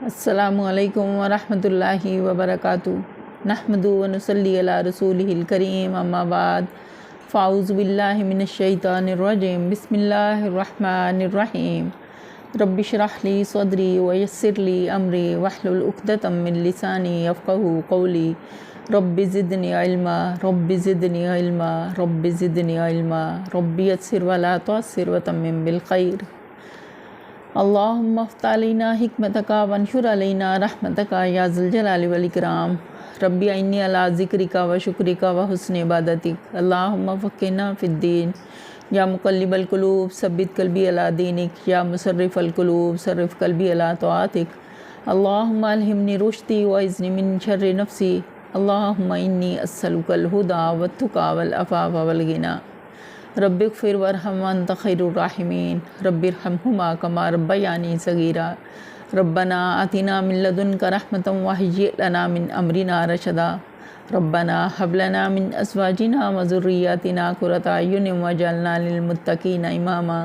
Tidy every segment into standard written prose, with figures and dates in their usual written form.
السلام علیکم ورحمۃ اللہ وبرکاتہ۔ نحمد و نصلی علی رسولہ الکریم، اما بعد، فاعوذ باللہ من الشیطان الرجیم، بسم اللہ الرحمن الرحیم۔ رب اشرح لی صدری ویسر لی امری واحلل عقدۃ من لسانی یفقہوا قولی۔ رب زدنی علما، رب زدنی علما، رب زدنی علما، رب یسر ولا تعسر وتمم بالخیر۔ اللہم افتح علینا حکمتک وانشر علینا رحمتک یا ذا الجلال والاکرام۔ ربی اعنی علی ذکرک و شکرک و حسن عبادتک۔ اللہم فقہنا فی الدین، یا مقلب القلوب ثبت قلبی علی دینک، یا مصرف القلوب صرف قلبی علی طاعتک۔ اللہم الہمنی رشدی واعذنی من شر نفسی۔ اللہم انی اسألک الہدی والتقی والعفاف والغنی۔ رب اغفر وارحم وانت خیر الراحمین۔ رب ارحمہما کما ربیانی صغیرا۔ ربنا آتنا من لدنک رحمۃ وہیئ لنا من امرنا رشدا۔ ربنا ہب لنا من ازواجنا وذریاتنا قرۃ اعین واجعلنا للمتقین اماما۔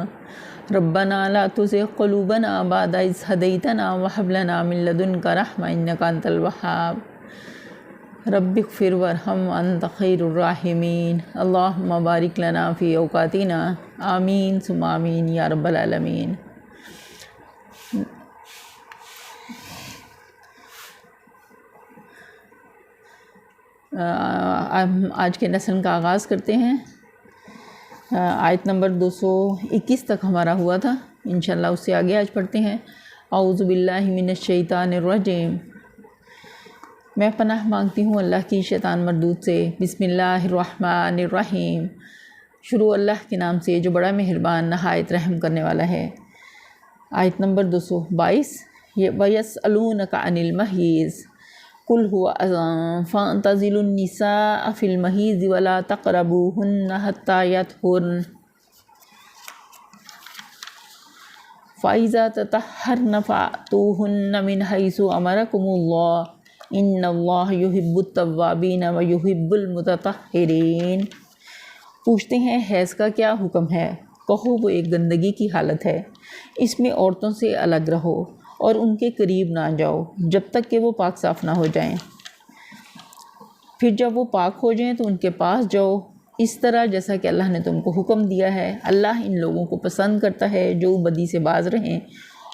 ربنا لا تزغ قلوبنا بعد اذ ہدیتنا وہب لنا من لدنک رحمۃ انک انت الوہاب۔ رب اغفر وارحم وانت خیر الراحمین۔ اللہم بارک لنا فی اوقاتنا، آمین ثم آمین یا رب العالمین۔ آج کے لیسن کا آغاز کرتے ہیں۔ آیت نمبر 221 تک ہمارا ہوا تھا، انشاءاللہ اس سے آگے آج پڑھتے ہیں۔ اعوذ باللہ من الشیطان الرجیم۔ میں پناہ مانگتی ہوں اللہ کی شیطان مردود سے۔ بسم اللہ الرحمن الرحیم۔ شروع اللہ کے نام سے جو بڑا مہربان نہایت رحم کرنے والا ہے۔ آیت نمبر 222۔ وَيَسْأَلُونَكَ عَنِ الْمَحِيضِ قُلْ هُوَ أَذًى فَاعْتَزِلُوا النِّسَاءَ فِي الْمَحِيضِ وَلَا تَقْرَبُوهُنَّ حَتَّى يَطْهُرْنَ فَإِذَا تَطَهَّرْنَ فَأْتُوهُنَّ مِنْ حَيْثُ أَمَرَكُمُ اللَّهُ ان اللہ یحب التوابین و یحب المتطہرین۔ پوچھتے ہیں حیض کا کیا حکم ہے؟ کہو وہ ایک گندگی کی حالت ہے، اس میں عورتوں سے الگ رہو اور ان کے قریب نہ جاؤ جب تک کہ وہ پاک صاف نہ ہو جائیں، پھر جب وہ پاک ہو جائیں تو ان کے پاس جاؤ، اس طرح جیسا کہ اللہ نے تم کو حکم دیا ہے۔ اللہ ان لوگوں کو پسند کرتا ہے جو بدی سے باز رہیں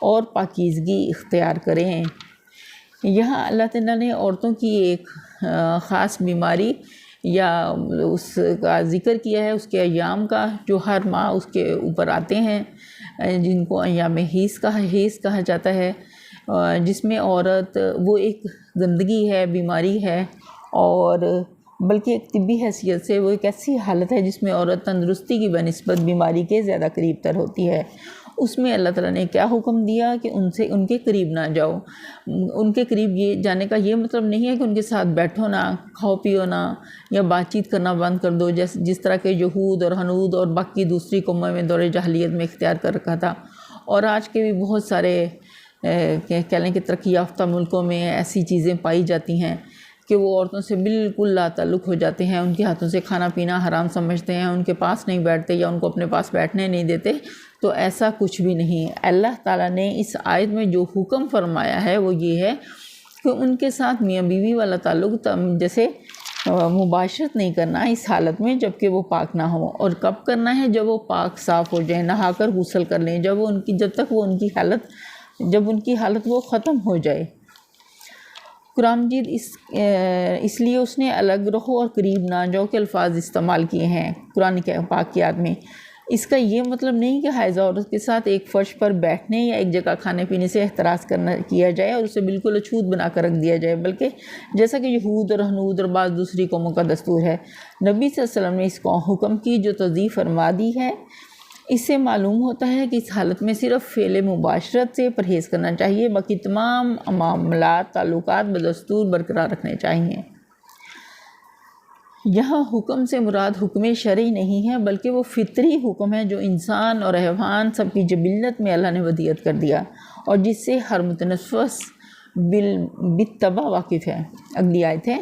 اور پاکیزگی اختیار کریں۔ یہاں اللہ تعالیٰ نے عورتوں کی ایک خاص بیماری یا اس کا ذکر کیا ہے، اس کے ایام کا جو ہر ماہ اس کے اوپر آتے ہیں، جن کو ایام حیض کہا جاتا ہے، جس میں عورت وہ ایک گندگی ہے، بیماری ہے، اور بلکہ ایک طبی حیثیت سے وہ ایک ایسی حالت ہے جس میں عورت تندرستی کی بنسبت بیماری کے زیادہ قریب تر ہوتی ہے۔ اس میں اللہ تعالیٰ نے کیا حکم دیا کہ ان کے قریب نہ جاؤ۔ ان کے قریب یہ جانے کا یہ مطلب نہیں ہے کہ ان کے ساتھ بیٹھو نہ، کھاؤ پیو نہ، یا بات چیت کرنا بند کر دو، جس طرح کے یہود اور ہنود اور باقی دوسری قوموں میں دور جاہلیت میں اختیار کر رکھا تھا، اور آج کے بھی بہت سارے کہہ لیں کہ ترقی یافتہ ملکوں میں ایسی چیزیں پائی جاتی ہیں کہ وہ عورتوں سے بالکل لا تعلق ہو جاتے ہیں، ان کے ہاتھوں سے کھانا پینا حرام سمجھتے ہیں، ان کے پاس نہیں بیٹھتے یا ان کو اپنے پاس بیٹھنے نہیں دیتے۔ تو ایسا کچھ بھی نہیں۔ اللہ تعالیٰ نے اس آیت میں جو حکم فرمایا ہے وہ یہ ہے کہ ان کے ساتھ میاں بیوی والا تعلق جیسے مباشرت نہیں کرنا اس حالت میں جب کہ وہ پاک نہ ہو، اور کب کرنا ہے؟ جب وہ پاک صاف ہو جائیں، نہا کر غسل کر لیں، جب ان کی حالت وہ ختم ہو جائے۔ قرآن مجید اس لیے اس نے الگ رہو اور قریب نہ جاؤ کے الفاظ استعمال کیے ہیں قرآن کے پاکیات میں۔ اس کا یہ مطلب نہیں کہ حائضہ عورت کے ساتھ ایک فرش پر بیٹھنے یا ایک جگہ کھانے پینے سے احتراز کیا جائے اور اسے بالکل اچھوت بنا کر رکھ دیا جائے، بلکہ جیسا کہ یہود اور ہنود اور بعض دوسری قوموں کا دستور ہے۔ نبی صلی اللہ علیہ وسلم نے اس کو حکم کی جو توضیح فرما دی ہے، اس سے معلوم ہوتا ہے کہ اس حالت میں صرف فعل مباشرت سے پرہیز کرنا چاہیے، باقی تمام معاملات تعلقات بدستور برقرار رکھنے چاہیے۔ یہاں حکم سے مراد حکم شرعی نہیں ہے، بلکہ وہ فطری حکم ہے جو انسان اور حیوان سب کی جبلت میں اللہ نے ودیعت کر دیا، اور جس سے ہر متنفس بالطبع واقف ہے۔ اگلی آیت ہے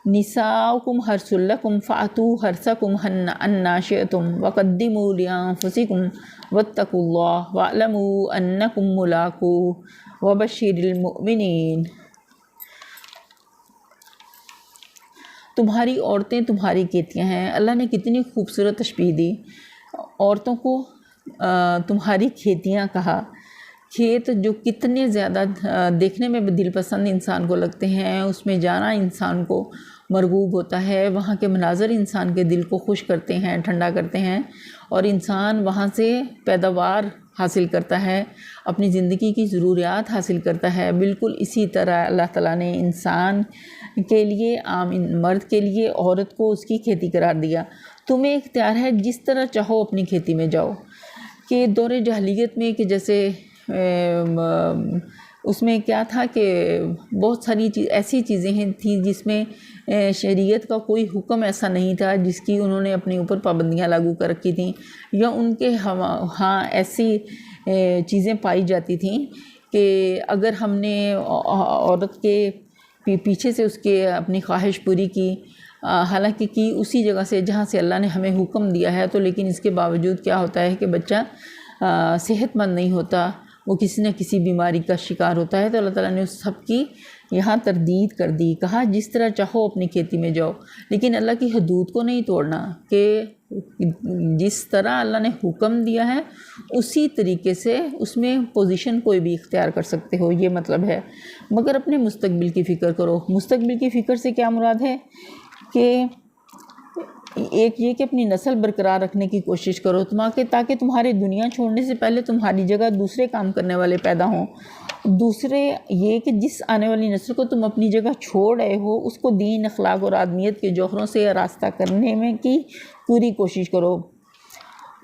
نساؤکم حرث لکم فأتوا حرثکم انا شئتم وقدموا لانفسکم واتقوا اللہ واعلموا انکم ملاقوہ وبشر المؤمنین۔ تمہاری عورتیں تمہاری کھیتیاں ہیں۔ اللہ نے کتنی خوبصورت تشبیہ دی، عورتوں کو تمہاری کھیتیاں کہا۔ کھیت جو کتنے زیادہ دیکھنے میں دل پسند انسان کو لگتے ہیں، اس میں جانا انسان کو مرغوب ہوتا ہے، وہاں کے مناظر انسان کے دل کو خوش کرتے ہیں، ٹھنڈا کرتے ہیں، اور انسان وہاں سے پیداوار حاصل کرتا ہے، اپنی زندگی کی ضروریات حاصل کرتا ہے۔ بالکل اسی طرح اللہ تعالیٰ نے انسان کے لیے، عام مرد کے لیے عورت کو اس کی کھیتی قرار دیا۔ تمہیں اختیار ہے جس طرح چاہو اپنی کھیتی میں جاؤ۔ کہ دور جاہلیت میں کہ جیسے اس میں کیا تھا کہ بہت ساری ایسی چیزیں تھیں جس میں شریعت کا کوئی حکم ایسا نہیں تھا جس کی انہوں نے اپنے اوپر پابندیاں لاگو کر رکھی تھیں، یا ان کے ہاں ایسی چیزیں پائی جاتی تھیں کہ اگر ہم نے عورت کے پیچھے سے اس کے اپنی خواہش پوری کی، حالانکہ کی اسی جگہ سے جہاں سے اللہ نے ہمیں حکم دیا ہے، تو لیکن اس کے باوجود کیا ہوتا ہے کہ بچہ صحت مند نہیں ہوتا، وہ کسی نہ کسی بیماری کا شکار ہوتا ہے۔ تو اللہ تعالیٰ نے اس سب کی یہاں تردید کر دی، کہا جس طرح چاہو اپنی کھیتی میں جاؤ، لیکن اللہ کی حدود کو نہیں توڑنا، کہ جس طرح اللہ نے حکم دیا ہے اسی طریقے سے اس میں پوزیشن کوئی بھی اختیار کر سکتے ہو، یہ مطلب ہے، مگر اپنے مستقبل کی فکر کرو۔ مستقبل کی فکر سے کیا مراد ہے کہ ایک یہ کہ اپنی نسل برقرار رکھنے کی کوشش کرو، تاکہ تمہارے دنیا چھوڑنے سے پہلے تمہاری جگہ دوسرے کام کرنے والے پیدا ہوں۔ دوسرے یہ کہ جس آنے والی نسل کو تم اپنی جگہ چھوڑ رہے ہو، اس کو دین، اخلاق اور آدمیت کے جوہروں سے آراستہ کرنے میں کی پوری کوشش کرو۔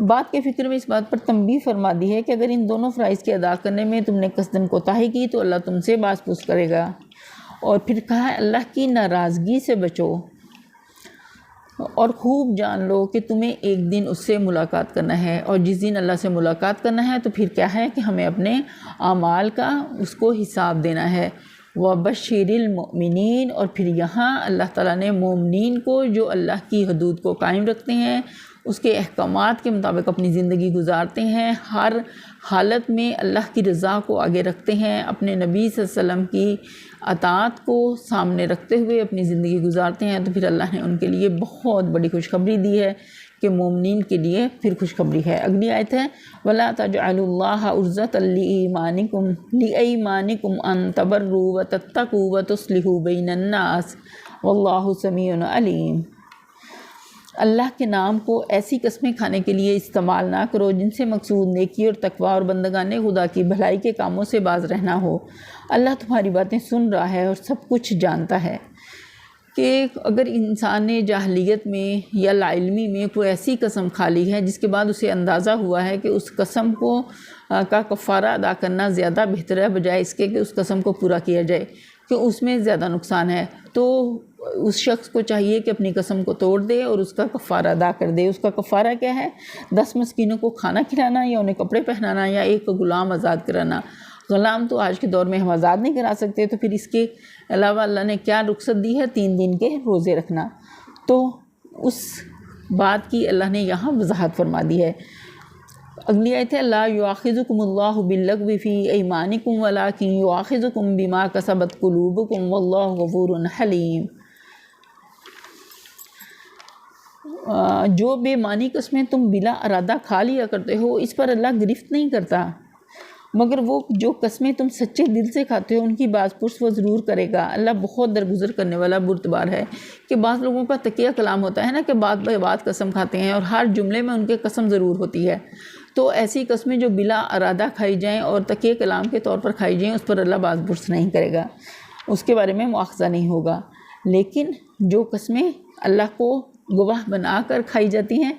بات کے فکر میں اس بات پر تنبیہ فرما دی ہے کہ اگر ان دونوں فرائض کے ادا کرنے میں تم نے قصداً کوتاہی کی تو اللہ تم سے باز پوچھ کرے گا۔ اور پھر کہا ہے اللہ کی ناراضگی سے بچو، اور خوب جان لو کہ تمہیں ایک دن اس سے ملاقات کرنا ہے، اور جس دن اللہ سے ملاقات کرنا ہے تو پھر کیا ہے کہ ہمیں اپنے اعمال کا اس کو حساب دینا ہے۔ وَبَشِّرِ الْمُؤْمِنِينَ، اور پھر یہاں اللہ تعالیٰ نے مومنین کو جو اللہ کی حدود کو قائم رکھتے ہیں، اس کے احکامات کے مطابق اپنی زندگی گزارتے ہیں، ہر حالت میں اللہ کی رضا کو آگے رکھتے ہیں، اپنے نبی صلی اللہ علیہ وسلم کی اطاعت کو سامنے رکھتے ہوئے اپنی زندگی گزارتے ہیں، تو پھر اللہ نے ان کے لیے بہت بڑی خوشخبری دی ہے کہ مومنین کے لیے پھر خوشخبری ہے۔ اگلی آیت ہے وَلَا تَجْعَلُوا اللَّهَ عُرْضَةً لِأَيْمَانِكُمْ أَن تَبَرُّوا وَتَتَّقُوا وَتُصْلِحُوا بَيْنَ النَّاسِ وَاللَّهُ سَمِيعٌ عَلِيمٌ۔ اللہ کے نام کو ایسی قسمیں کھانے کے لیے استعمال نہ کرو جن سے مقصود نیکی اور تقویٰ اور بندگان خدا کی بھلائی کے کاموں سے باز رہنا ہو۔ اللہ تمہاری باتیں سن رہا ہے اور سب کچھ جانتا ہے۔ کہ اگر انسان نے جاہلیت میں یا لاعلمی میں کوئی ایسی قسم کھا لی ہے جس کے بعد اسے اندازہ ہوا ہے کہ اس قسم کو کا کفارہ ادا کرنا زیادہ بہتر ہے بجائے اس کے کہ اس قسم کو پورا کیا جائے، کہ اس میں زیادہ نقصان ہے، تو اس شخص کو چاہیے کہ اپنی قسم کو توڑ دے اور اس کا کفارہ ادا کر دے۔ اس کا کفارہ کیا ہے؟ 10 مسکینوں کو کھانا کھلانا، یا انہیں کپڑے پہنانا، یا ایک غلام آزاد کرانا۔ غلام تو آج کے دور میں ہم آزاد نہیں کرا سکتے، تو پھر اس کے علاوہ اللہ نے کیا رخصت دی ہے؟ 3 دن کے روزے رکھنا۔ تو اس بات کی اللہ نے یہاں وضاحت فرما دی ہے۔ اگلی آیت ہے لا یؤاخذکم اللہ باللغو فی ایمانکم ولکن یؤاخذکم بما کسبت قلوبکم واللہ غفور حلیم۔ جو بے معنی قسمیں تم بلا ارادہ کھا لیا کرتے ہو اس پر اللہ گرفت نہیں کرتا، مگر وہ جو قسمیں تم سچے دل سے کھاتے ہو ان کی باز پرس وہ ضرور کرے گا۔ اللہ بہت درگزر کرنے والا بردبار ہے کہ بعض لوگوں کا تقیہ کلام ہوتا ہے نا کہ بات بے بات قسم کھاتے ہیں اور ہر جملے میں ان کے قسم ضرور ہوتی ہے، تو ایسی قسمیں جو بلا ارادہ کھائی جائیں اور تقیہ کلام کے طور پر کھائی جائیں اس پر اللہ باز پرس نہیں کرے گا، اس کے بارے میں مؤاخذہ نہیں ہوگا۔ لیکن جو قسمیں اللہ کو گواہ بنا کر کھائی جاتی ہیں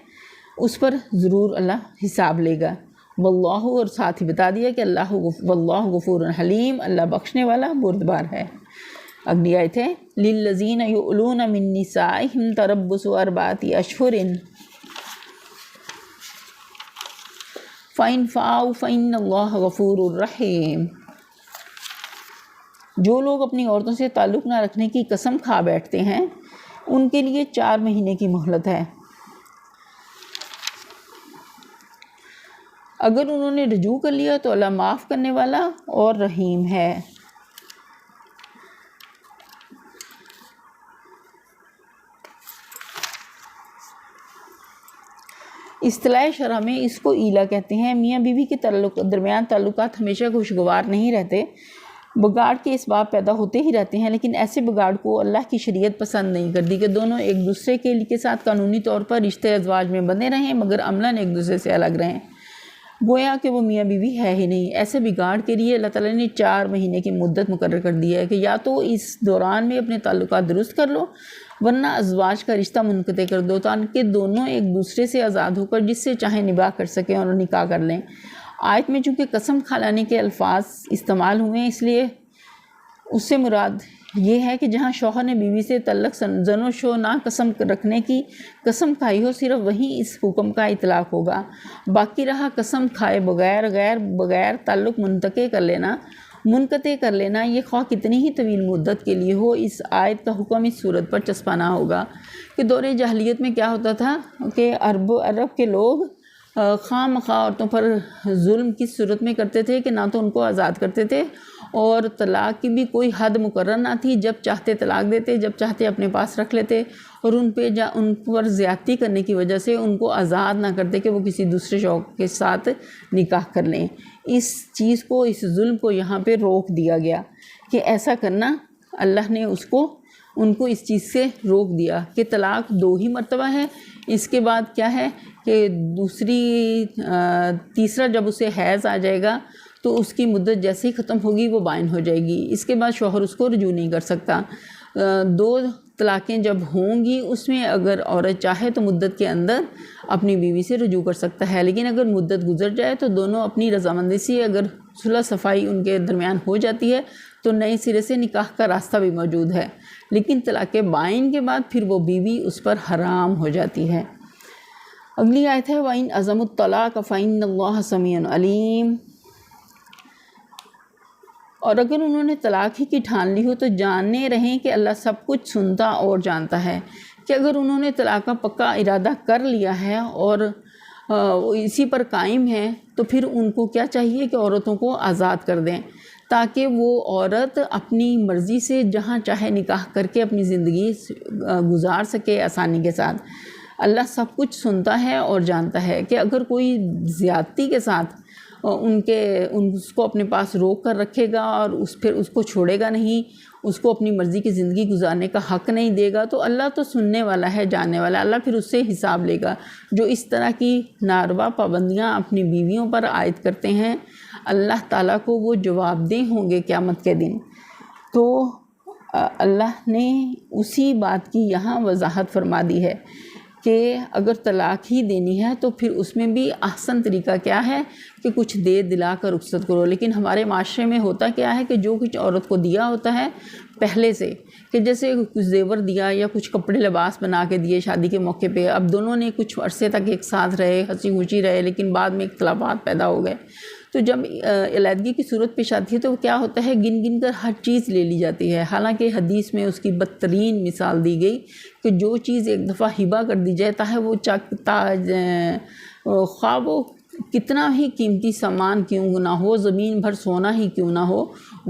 اس پر ضرور اللہ حساب لے گا۔ واللہ، اور ساتھ ہی بتا دیا کہ اللہ واللہ غفور حلیم، اللہ بخشنے والا بردبار ہے۔ اگلی آیت ہے للذین یؤلون من نسائہم تربص 4 اشہر فإن فاؤوا فإن اللہ غفور رحیم۔ جو لوگ اپنی عورتوں سے تعلق نہ رکھنے کی قسم کھا بیٹھتے ہیں ان کے لیے 4 مہینے کی مہلت ہے۔ اگر انہوں نے رجوع کر لیا تو اللہ معاف کرنے والا اور رحیم ہے۔ اصطلاح شرع میں اس کو ایلا کہتے ہیں۔ میاں بیوی کے درمیان تعلقات ہمیشہ خوشگوار نہیں رہتے، بگاڑ کے اسباب پیدا ہوتے ہی رہتے ہیں، لیکن ایسے بگاڑ کو اللہ کی شریعت پسند نہیں کرتی کہ دونوں ایک دوسرے کے ساتھ قانونی طور پر رشتے ازواج میں بندھے رہیں مگر عملاً ایک دوسرے سے الگ رہیں، گویا کہ وہ میاں بیوی ہے ہی نہیں۔ ایسے بگاڑ کے لیے اللہ تعالیٰ نے 4 مہینے کی مدت مقرر کر دی ہے کہ یا تو اس دوران میں اپنے تعلقات درست کر لو ورنہ ازواج کا رشتہ منقطع کر دو تاکہ دونوں ایک دوسرے سے آزاد ہو کر جس سے چاہیں نکاح کر سکیں اور نکاح کر لیں۔ آیت میں چونکہ قسم کھلانے کے الفاظ استعمال ہوئے ہیں، اس لیے اس سے مراد یہ ہے کہ جہاں شوہر نے بیوی سے تعلق زن و شو نہ قسم رکھنے کی قسم کھائی ہو، صرف وہیں اس حکم کا اطلاق ہوگا۔ باقی رہا قسم کھائے بغیر تعلق منقطع کر لینا، یہ خواہ کتنی ہی طویل مدت کے لیے ہو، اس آیت کا حکم اس صورت پر چسپانا ہوگا کہ دور جاہلیت میں کیا ہوتا تھا کہ عرب کے لوگ خواہ مخواہ عورتوں پر ظلم کس صورت میں کرتے تھے کہ نہ تو ان کو آزاد کرتے تھے اور طلاق کی بھی کوئی حد مقرر نہ تھی، جب چاہتے طلاق دیتے، جب چاہتے اپنے پاس رکھ لیتے، اور ان پر زیادتی کرنے کی وجہ سے ان کو آزاد نہ کرتے کہ وہ کسی دوسرے شوہر کے ساتھ نکاح کر لیں۔ اس چیز کو، اس ظلم کو یہاں پہ روک دیا گیا کہ ایسا کرنا، اللہ نے ان کو اس چیز سے روک دیا کہ طلاق 2 ہی مرتبہ ہے۔ اس کے بعد کیا ہے کہ تیسرا جب اسے حیض آ جائے گا تو اس کی مدت جیسے ہی ختم ہوگی وہ بائن ہو جائے گی، اس کے بعد شوہر اس کو رجوع نہیں کر سکتا۔ 2 طلاقیں جب ہوں گی اس میں اگر عورت چاہے تو مدت کے اندر اپنی بیوی سے رجوع کر سکتا ہے، لیکن اگر مدت گزر جائے تو دونوں اپنی رضامندی سے اگر صلح صفائی ان کے درمیان ہو جاتی ہے تو نئے سرے سے نکاح کا راستہ بھی موجود ہے، لیکن طلاق بائن کے بعد پھر وہ بیوی اس پر حرام ہو جاتی ہے۔ اگلی آیت ہے وَإِنْ عَزَمُوا الطَّلَاقَ فَإِنَّ اللَّهَ سَمِيعٌ عَلِيمٌ۔ اور اگر انہوں نے طلاق ہی کی ٹھان لی ہو تو جاننے رہیں کہ اللہ سب کچھ سنتا اور جانتا ہے، کہ اگر انہوں نے طلاق کا پکا ارادہ کر لیا ہے اور اسی پر قائم ہے تو پھر ان کو کیا چاہیے کہ عورتوں کو آزاد کر دیں تاکہ وہ عورت اپنی مرضی سے جہاں چاہے نکاح کر کے اپنی زندگی گزار سکے آسانی کے ساتھ۔ اللہ سب کچھ سنتا ہے اور جانتا ہے کہ اگر کوئی زیادتی کے ساتھ اس کو اپنے پاس روک کر رکھے گا اور پھر اس کو چھوڑے گا نہیں، اس کو اپنی مرضی کی زندگی گزارنے کا حق نہیں دے گا، تو اللہ تو سننے والا ہے، جاننے والا، اللہ پھر اس سے حساب لے گا۔ جو اس طرح کی ناروا پابندیاں اپنی بیویوں پر عائد کرتے ہیں، اللہ تعالیٰ کو وہ جواب دہ ہوں گے قیامت کے دن۔ تو اللہ نے اسی بات کی یہاں وضاحت فرما دی ہے کہ اگر طلاق ہی دینی ہے تو پھر اس میں بھی احسن طریقہ کیا ہے کہ کچھ دے دلا کر رخصت کرو، لیکن ہمارے معاشرے میں ہوتا کیا ہے کہ جو کچھ عورت کو دیا ہوتا ہے پہلے سے، کہ جیسے کچھ زیور دیا یا کچھ کپڑے لباس بنا کے دیے شادی کے موقع پہ، اب دونوں نے کچھ عرصے تک ایک ساتھ رہے، ہنسی خوشی رہے، لیکن بعد میں اختلافات پیدا ہو گئے، تو جب علیحدگی کی صورت پیش آتی ہے تو کیا ہوتا ہے، گن گن کر ہر چیز لے لی جاتی ہے، حالانکہ حدیث میں اس کی بدترین مثال دی گئی کہ جو چیز ایک دفعہ ہبہ کر دی جائے تاہے وہ خواہ وہ کتنا ہی قیمتی سامان کیوں نہ ہو، زمین بھر سونا ہی کیوں نہ ہو،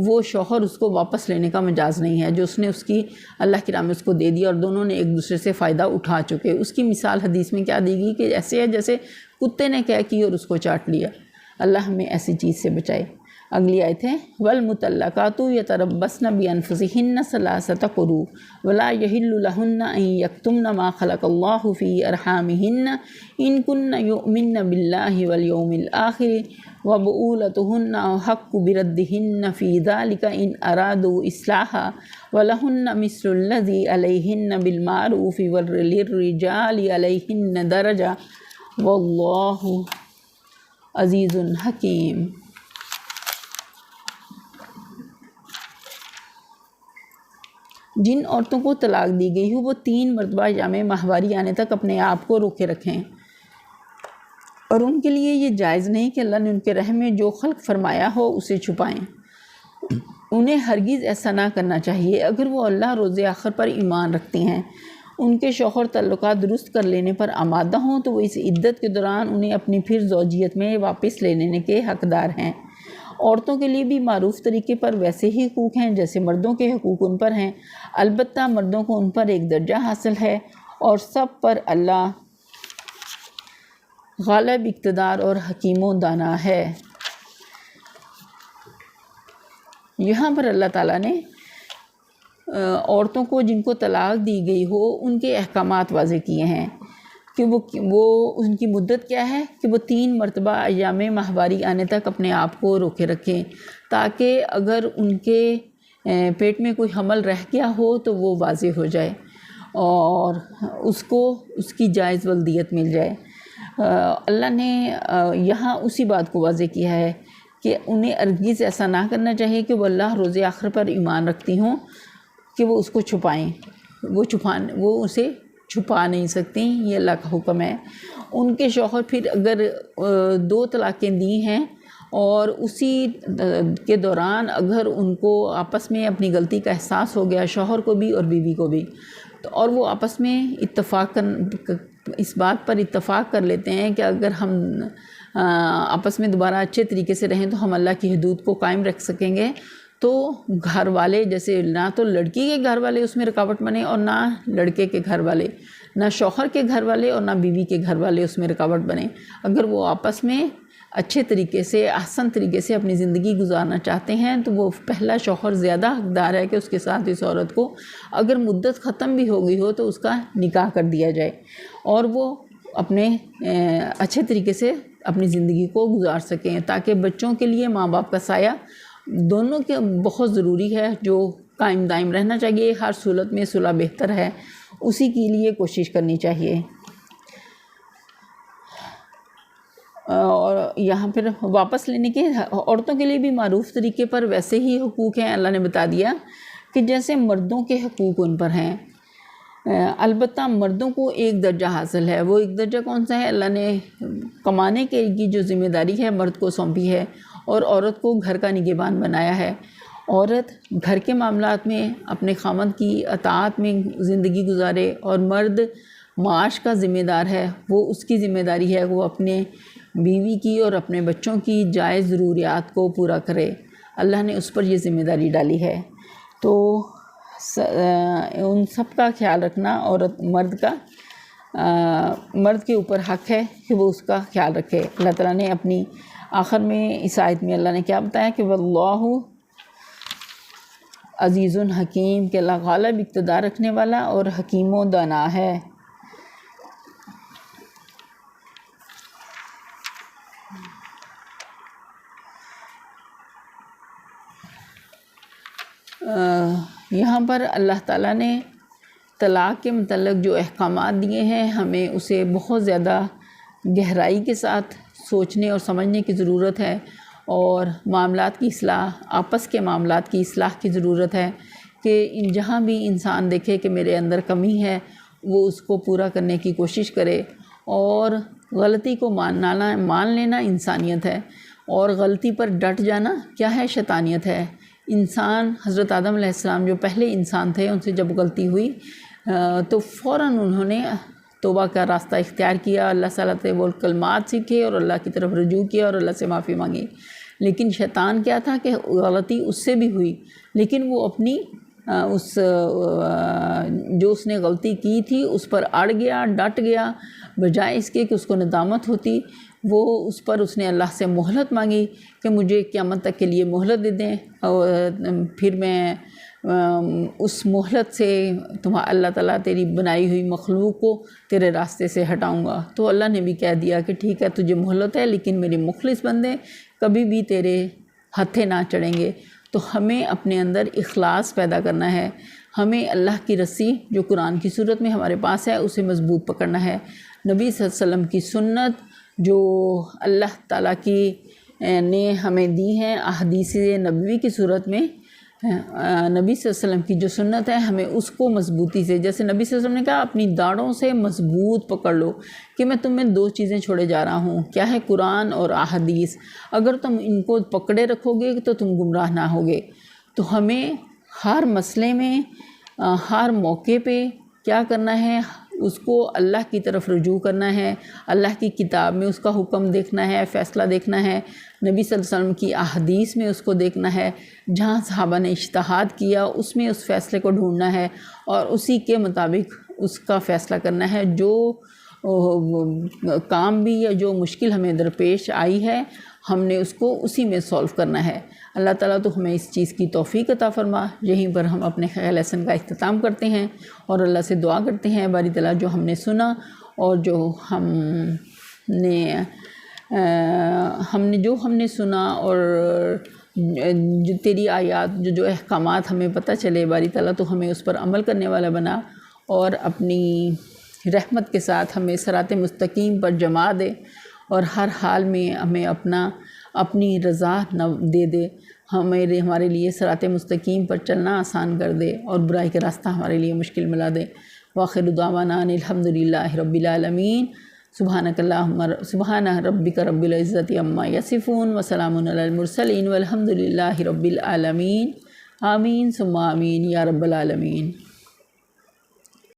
وہ شوہر اس کو واپس لینے کا مجاز نہیں ہے، جو اس نے اس کی اللہ کی راہ میں اس کو دے دیا اور دونوں نے ایک دوسرے سے فائدہ اٹھا چکے۔ اس کی مثال حدیث میں کیا دی گئی کہ ایسے ہے جیسے کتے نے کیا کی اور اس کو چاٹ لیا۔ اللہ ہمیں ایسی چیز سے بچائے۔ اگلی آیت ہے وَالْمُطَلَّقَاتُ يَتَرَبَّصْنَ بِأَنفُسِهِنَّ ثَلَاثَةَ قُرُوءٍ وَلَا يَحِلُّ لَهُنَّ أَن يَكْتُمْنَ مَا خَلَقَ اللَّهُ فِي أَرْحَامِهِنَّ إِن كُنَّ يُؤْمِنَّ بِاللَّهِ وَالْيَوْمِ الْآخِرِ وَبُعُولَتُهُنَّ أَحَقُّ بِرَدِّهِنَّ فِي ذَلِكَ إِنْ أَرَادُوا إِصْلَاحًا وَلَهُنَّ مِثْلُ الَّذِي عَلَيْهِنَّ بِالْمَعْرُوفِ وَلِلرِّجَالِ عَلَيْهِنَّ دَرَجَةٌ وَاللَّهُ عزیز حکیم۔ جن عورتوں کو طلاق دی گئی ہو وہ 3 مرتبہ ایام ماہواری آنے تک اپنے آپ کو روکے رکھیں، اور ان کے لیے یہ جائز نہیں کہ اللہ نے ان کے رحم میں جو خلق فرمایا ہو اسے چھپائیں۔ انہیں ہرگز ایسا نہ کرنا چاہیے اگر وہ اللہ روز آخر پر ایمان رکھتی ہیں، ان کے شوہر تعلقات درست کر لینے پر آمادہ ہوں تو وہ اس عدت کے دوران انہیں اپنی پھر زوجیت میں واپس لے لینے کے حقدار ہیں۔ عورتوں کے لیے بھی معروف طریقے پر ویسے ہی حقوق ہیں جیسے مردوں کے حقوق ان پر ہیں، البتہ مردوں کو ان پر ایک درجہ حاصل ہے اور سب پر اللہ غالب اقتدار اور حکیم و دانا ہے۔ یہاں پر اللہ تعالیٰ نے عورتوں کو جن کو طلاق دی گئی ہو ان کے احکامات واضح کیے ہیں کہ وہ ان کی مدت کیا ہے کہ وہ 3 مرتبہ ایام ماہواری آنے تک اپنے آپ کو روکے رکھیں، تاکہ اگر ان کے پیٹ میں کوئی حمل رہ گیا ہو تو وہ واضح ہو جائے اور اس کو اس کی جائز ولدیت مل جائے۔ اللہ نے یہاں اسی بات کو واضح کیا ہے کہ انہیں ہرگز ایسا نہ کرنا چاہیے کہ وہ اللہ روز آخر پر ایمان رکھتی ہوں کہ وہ اس کو چھپائیں، وہ اسے چھپا نہیں سکتی، یہ اللہ کا حکم ہے۔ ان کے شوہر پھر اگر 2 طلاقیں دی ہیں اور اسی کے دوران اگر ان کو آپس میں اپنی غلطی کا احساس ہو گیا، شوہر کو بھی اور بیوی کو بھی، تو اور وہ آپس میں اس بات پر اتفاق کر لیتے ہیں کہ اگر ہم آپس میں دوبارہ اچھے طریقے سے رہیں تو ہم اللہ کی حدود کو قائم رکھ سکیں گے، تو گھر والے جیسے نہ تو لڑکی کے گھر والے اس میں رکاوٹ بنے اور نہ لڑکے کے گھر والے، نہ شوہر کے گھر والے اور نہ بیوی کے گھر والے اس میں رکاوٹ بنے، اگر وہ آپس میں اچھے طریقے سے احسن طریقے سے اپنی زندگی گزارنا چاہتے ہیں تو وہ پہلا شوہر زیادہ حقدار ہے کہ اس کے ساتھ اس عورت کو اگر مدت ختم بھی ہو گئی ہو تو اس کا نکاح کر دیا جائے اور وہ اپنے اچھے طریقے سے اپنی زندگی کو گزار سکیں، تاکہ بچوں کے لیے ماں باپ کا سایہ دونوں کے بہت ضروری ہے، جو قائم دائم رہنا چاہیے۔ ہر صورت میں صلح بہتر ہے، اسی کے لیے کوشش کرنی چاہیے۔ اور یہاں پھر واپس لینے کے عورتوں کے لیے بھی معروف طریقے پر ویسے ہی حقوق ہیں، اللہ نے بتا دیا کہ جیسے مردوں کے حقوق ان پر ہیں، البتہ مردوں کو ایک درجہ حاصل ہے۔ وہ ایک درجہ کون سا ہے؟ اللہ نے کمانے کی جو ذمہ داری ہے مرد کو سونپی ہے اور عورت کو گھر کا نگہبان بنایا ہے۔ عورت گھر کے معاملات میں اپنے خاوند کی اطاعت میں زندگی گزارے اور مرد معاش کا ذمہ دار ہے، وہ اس کی ذمہ داری ہے وہ اپنے بیوی کی اور اپنے بچوں کی جائز ضروریات کو پورا کرے، اللہ نے اس پر یہ ذمہ داری ڈالی ہے۔ تو ان سب کا خیال رکھنا عورت مرد کے اوپر حق ہے کہ وہ اس کا خیال رکھے۔ اللہ تعالیٰ نے اپنی آخر میں اس آیت میں اللہ نے کیا بتایا کہ واللہ عزیز حکیم، کہ اللہ غالب اقتدار رکھنے والا اور حکیم و دانا ہے۔ یہاں پر اللہ تعالیٰ نے طلاق کے متعلق جو احکامات دیے ہیں ہمیں اسے بہت زیادہ گہرائی کے ساتھ سوچنے اور سمجھنے کی ضرورت ہے، اور معاملات کی اصلاح، آپس کے معاملات کی اصلاح کی ضرورت ہے کہ جہاں بھی انسان دیکھے کہ میرے اندر کمی ہے وہ اس کو پورا کرنے کی کوشش کرے، اور غلطی کو مان لینا انسانیت ہے، اور غلطی پر ڈٹ جانا کیا ہے؟ شیطانیت ہے۔ انسان حضرت آدم علیہ السلام جو پہلے انسان تھے، ان سے جب غلطی ہوئی تو فوراً انہوں نے توبہ کا راستہ اختیار کیا، اللہ تعالیٰ سے وہ کلمات سیکھے اور اللہ کی طرف رجوع کیا اور اللہ سے معافی مانگی۔ لیکن شیطان کیا تھا کہ غلطی اس سے بھی ہوئی، لیکن وہ اپنی جو اس نے غلطی کی تھی اس پر اڑ گیا، ڈٹ گیا، بجائے اس کے کہ اس کو ندامت ہوتی، وہ اس پر اس نے اللہ سے مہلت مانگی کہ مجھے قیامت تک کے لیے مہلت دے دیں اور پھر میں اس مہلت سے اللہ تعالیٰ تیری بنائی ہوئی مخلوق کو تیرے راستے سے ہٹاؤں گا۔ تو اللہ نے بھی کہہ دیا کہ ٹھیک ہے تجھے مہلت ہے، لیکن میرے مخلص بندے کبھی بھی تیرے ہتھے نہ چڑھیں گے۔ تو ہمیں اپنے اندر اخلاص پیدا کرنا ہے، ہمیں اللہ کی رسی جو قرآن کی صورت میں ہمارے پاس ہے اسے مضبوط پکڑنا ہے، نبی صلی اللہ علیہ وسلم کی سنت جو اللہ تعالیٰ کی نے ہمیں دی ہیں احادیث نبوی کی صورت میں، نبی صلی اللہ علیہ وسلم کی جو سنت ہے ہمیں اس کو مضبوطی سے، جیسے نبی صلی اللہ علیہ وسلم نے کہا اپنی داڑھوں سے مضبوط پکڑ لو کہ میں تمہیں 2 چیزیں چھوڑے جا رہا ہوں، کیا ہے؟ قرآن اور احادیث، اگر تم ان کو پکڑے رکھو گے تو تم گمراہ نہ ہوگے۔ تو ہمیں ہر مسئلے میں ہر موقع پہ کیا کرنا ہے؟ اس کو اللہ کی طرف رجوع کرنا ہے، اللہ کی کتاب میں اس کا حکم دیکھنا ہے، فیصلہ دیکھنا ہے، نبی صلی اللہ علیہ وسلم کی احادیث میں اس کو دیکھنا ہے، جہاں صحابہ نے اجتہاد کیا اس میں اس فیصلے کو ڈھونڈنا ہے اور اسی کے مطابق اس کا فیصلہ کرنا ہے۔ جو کام بھی یا جو مشکل ہمیں درپیش آئی ہے ہم نے اس کو اسی میں سولو کرنا ہے۔ اللہ تعالیٰ تو ہمیں اس چیز کی توفیق عطا فرما۔ یہیں پر ہم اپنے لیسن کا اختتام کرتے ہیں اور اللہ سے دعا کرتے ہیں باری تعالیٰ جو ہم نے سنا اور جو ہم نے سنا اور جو تیری آیات جو احکامات ہمیں پتہ چلے باری تعالیٰ تو ہمیں اس پر عمل کرنے والا بنا اور اپنی رحمت کے ساتھ ہمیں صراط مستقیم پر جما دے اور ہر حال میں ہمیں اپنی رضا دے دے، ہمارے لیے صراط مستقیم پر چلنا آسان کر دے اور برائی کا راستہ ہمارے لیے مشکل ملا دے۔ وآخر دعوانا الحمدللہ رب العالمین۔ سبحان ربک رب العزت عما یصفون وسلام علی المرسلین والحمدللہ رب العالمین۔ آمین ثم آمین یا رب العالمین۔